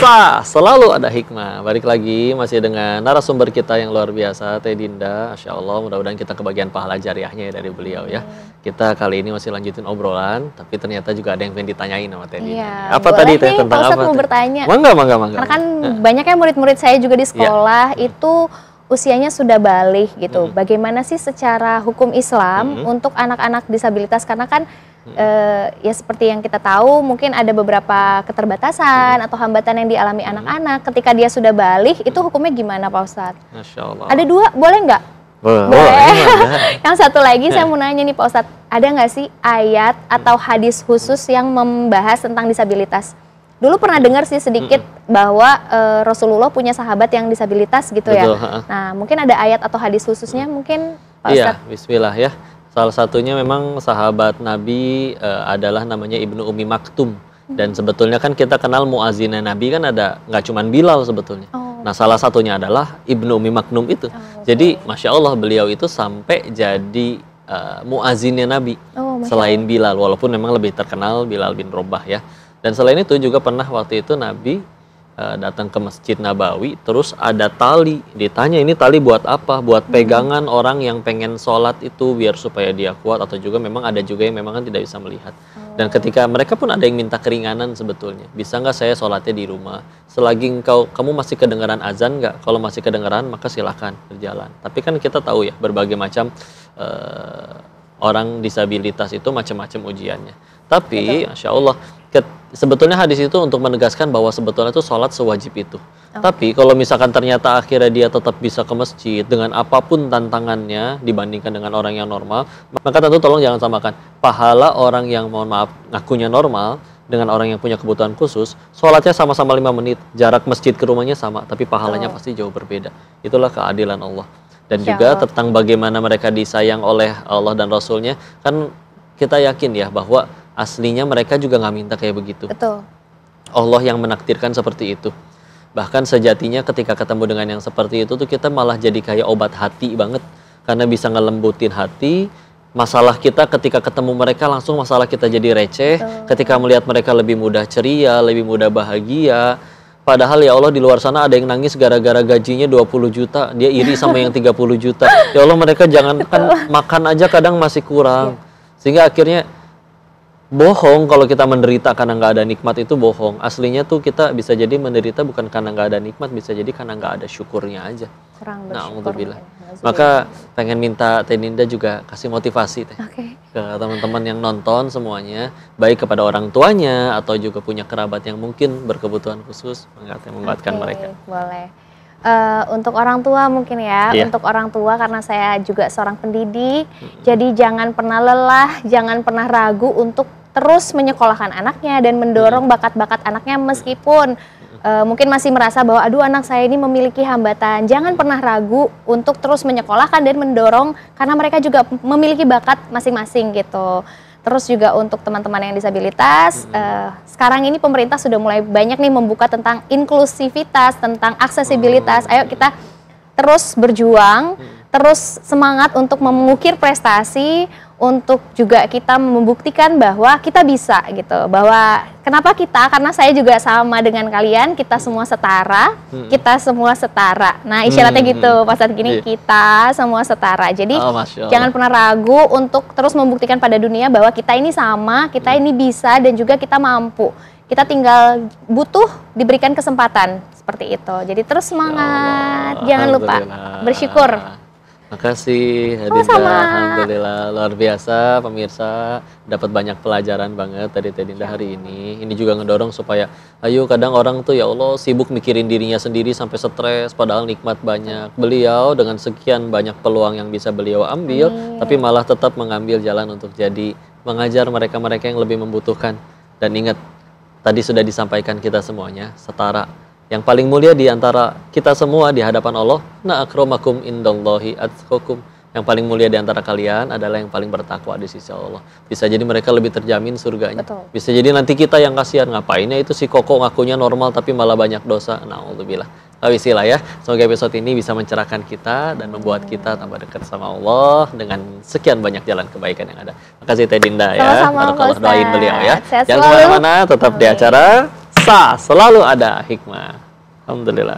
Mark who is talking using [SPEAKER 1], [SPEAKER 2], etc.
[SPEAKER 1] Pemirsa, selalu ada hikmah. Balik lagi masih dengan narasumber kita yang luar biasa, Teh Dinda. Masya Allah, mudah-mudahan kita kebagian pahala jariahnya ya dari beliau ya. Kita kali ini masih lanjutin obrolan, tapi ternyata juga ada yang pengen ditanyain sama Teh Dinda.
[SPEAKER 2] Iya,
[SPEAKER 1] Apa tadi Teh, tentang
[SPEAKER 2] Pak Ustadz
[SPEAKER 1] apa?
[SPEAKER 2] Mau bertanya.
[SPEAKER 1] Mangga.
[SPEAKER 2] Karena kan banyaknya murid-murid saya juga di sekolah itu usianya sudah balik gitu. Bagaimana sih secara hukum Islam untuk anak-anak disabilitas? Karena kan ya seperti yang kita tahu mungkin ada beberapa keterbatasan atau hambatan yang dialami anak-anak. Ketika dia sudah balik itu hukumnya gimana Pak Ustadz?
[SPEAKER 1] Masya Allah.
[SPEAKER 2] Ada dua, boleh nggak?
[SPEAKER 1] Boleh.
[SPEAKER 2] Yang satu lagi saya mau nanya nih Pak Ustadz, ada nggak sih ayat atau hadis khusus yang membahas tentang disabilitas? Dulu pernah dengar sih sedikit bahwa Rasulullah punya sahabat yang disabilitas gitu.
[SPEAKER 1] Betul,
[SPEAKER 2] ya. Nah mungkin ada ayat atau hadis khususnya mungkin Pak Ustadz?
[SPEAKER 1] Iya, bismillah ya. Salah satunya memang sahabat Nabi adalah namanya Ibnu Umi Maktum. Dan sebetulnya kan kita kenal muazzinnya Nabi kan ada, nggak cuma Bilal sebetulnya. Nah salah satunya adalah Ibnu Umi Maktum itu. Jadi Masya Allah beliau itu sampai jadi muazzinnya Nabi. Selain Bilal, walaupun memang lebih terkenal Bilal bin Rabah ya. Dan selain itu juga pernah waktu itu Nabi datang ke Masjid Nabawi, terus ada tali, ditanya ini tali buat apa? Buat pegangan orang yang pengen sholat itu biar supaya dia kuat, atau juga memang ada juga yang memang kan tidak bisa melihat. Dan ketika mereka pun ada yang minta keringanan sebetulnya, bisa nggak saya sholatnya di rumah? Selagi kamu masih kedengaran azan nggak? Kalau masih kedengaran maka silahkan berjalan. Tapi kan kita tahu ya berbagai macam orang disabilitas itu macam-macam ujiannya. Tapi Masya Allah sebetulnya hadis itu untuk menegaskan bahwa sebetulnya itu sholat sewajib itu. Tapi kalau misalkan ternyata akhirnya dia tetap bisa ke masjid dengan apapun tantangannya dibandingkan dengan orang yang normal, maka tentu tolong jangan samakan pahala orang yang mohon maaf ngakunya normal dengan orang yang punya kebutuhan khusus. Sholatnya sama-sama 5 menit, jarak masjid ke rumahnya sama, tapi pahalanya pasti jauh berbeda. Itulah keadilan Allah. Dan juga tentang bagaimana mereka disayang oleh Allah dan Rasulnya, kan kita yakin ya bahwa aslinya mereka juga nggak minta kayak begitu.
[SPEAKER 2] Betul.
[SPEAKER 1] Allah yang menakdirkan seperti itu. Bahkan sejatinya ketika ketemu dengan yang seperti itu tuh kita malah jadi kayak obat hati banget. Karena bisa ngelembutin hati. Masalah kita ketika ketemu mereka langsung masalah kita jadi receh. Ketika melihat mereka lebih mudah ceria, lebih mudah bahagia. Padahal ya Allah di luar sana ada yang nangis gara-gara gajinya 20 juta. Dia iri sama yang 30 juta. Ya Allah mereka jangan kan makan aja kadang masih kurang. Sehingga akhirnya bohong kalau kita menderita karena nggak ada nikmat itu bohong. Aslinya tuh kita bisa jadi menderita bukan karena nggak ada nikmat, bisa jadi karena nggak ada syukurnya aja.
[SPEAKER 2] Kurang
[SPEAKER 1] Nah,
[SPEAKER 2] bersyukur.
[SPEAKER 1] maka pengen minta Teh Dinda juga kasih motivasi Teh ke teman-teman yang nonton semuanya, baik kepada orang tuanya atau juga punya kerabat yang mungkin berkebutuhan khusus, menguatkan mereka.
[SPEAKER 2] Boleh. Untuk orang tua mungkin ya, untuk orang tua karena saya juga seorang pendidik, jadi jangan pernah lelah, jangan pernah ragu untuk terus menyekolahkan anaknya dan mendorong bakat-bakat anaknya meskipun mungkin masih merasa bahwa aduh anak saya ini memiliki hambatan. Jangan pernah ragu untuk terus menyekolahkan dan mendorong karena mereka juga memiliki bakat masing-masing gitu. Terus juga untuk teman-teman yang disabilitas, sekarang ini pemerintah sudah mulai banyak nih membuka tentang inklusivitas, tentang aksesibilitas. Ayo kita terus berjuang, terus semangat untuk mengukir prestasi, untuk juga kita membuktikan bahwa kita bisa gitu. Bahwa kenapa kita? Karena saya juga sama dengan kalian, kita semua setara, kita semua setara. Nah isyaratnya gitu, pas saat gini kita semua setara. Jadi jangan pernah ragu untuk terus membuktikan pada dunia bahwa kita ini sama, kita ini bisa dan juga kita mampu. Kita tinggal butuh diberikan kesempatan seperti itu. Jadi terus semangat, jangan lupa bersyukur.
[SPEAKER 1] Makasih Dinda, alhamdulillah luar biasa pemirsa, dapat banyak pelajaran banget dari Teh Dinda hari ini. Ini juga ngedorong supaya ayo kadang orang tuh ya Allah sibuk mikirin dirinya sendiri sampai stres padahal nikmat banyak. Beliau dengan sekian banyak peluang yang bisa beliau ambil tapi malah tetap mengambil jalan untuk jadi mengajar mereka-mereka yang lebih membutuhkan. Dan ingat tadi sudah disampaikan kita semuanya setara. Yang paling mulia di antara kita semua di hadapan Allah, na akramakum indallahi atqakum. Yang paling mulia di antara kalian adalah yang paling bertakwa di sisi Allah. Bisa jadi mereka lebih terjamin surganya. Bisa jadi nanti kita yang kasihan, ngapainnya itu si Koko ngakunya normal tapi malah banyak dosa. Na'udzubillah. Wisilah ya. Semoga episode ini bisa mencerahkan kita dan membuat kita tambah dekat sama Allah dengan sekian banyak jalan kebaikan yang ada. Makasih Teh Dinda ya.
[SPEAKER 2] Sama-sama,
[SPEAKER 1] Barakallah, doain beliau ya.
[SPEAKER 2] Sehat
[SPEAKER 1] Jangan
[SPEAKER 2] selalu.
[SPEAKER 1] kemana-mana, tetap di acara bisa, selalu ada hikmah. Alhamdulillah.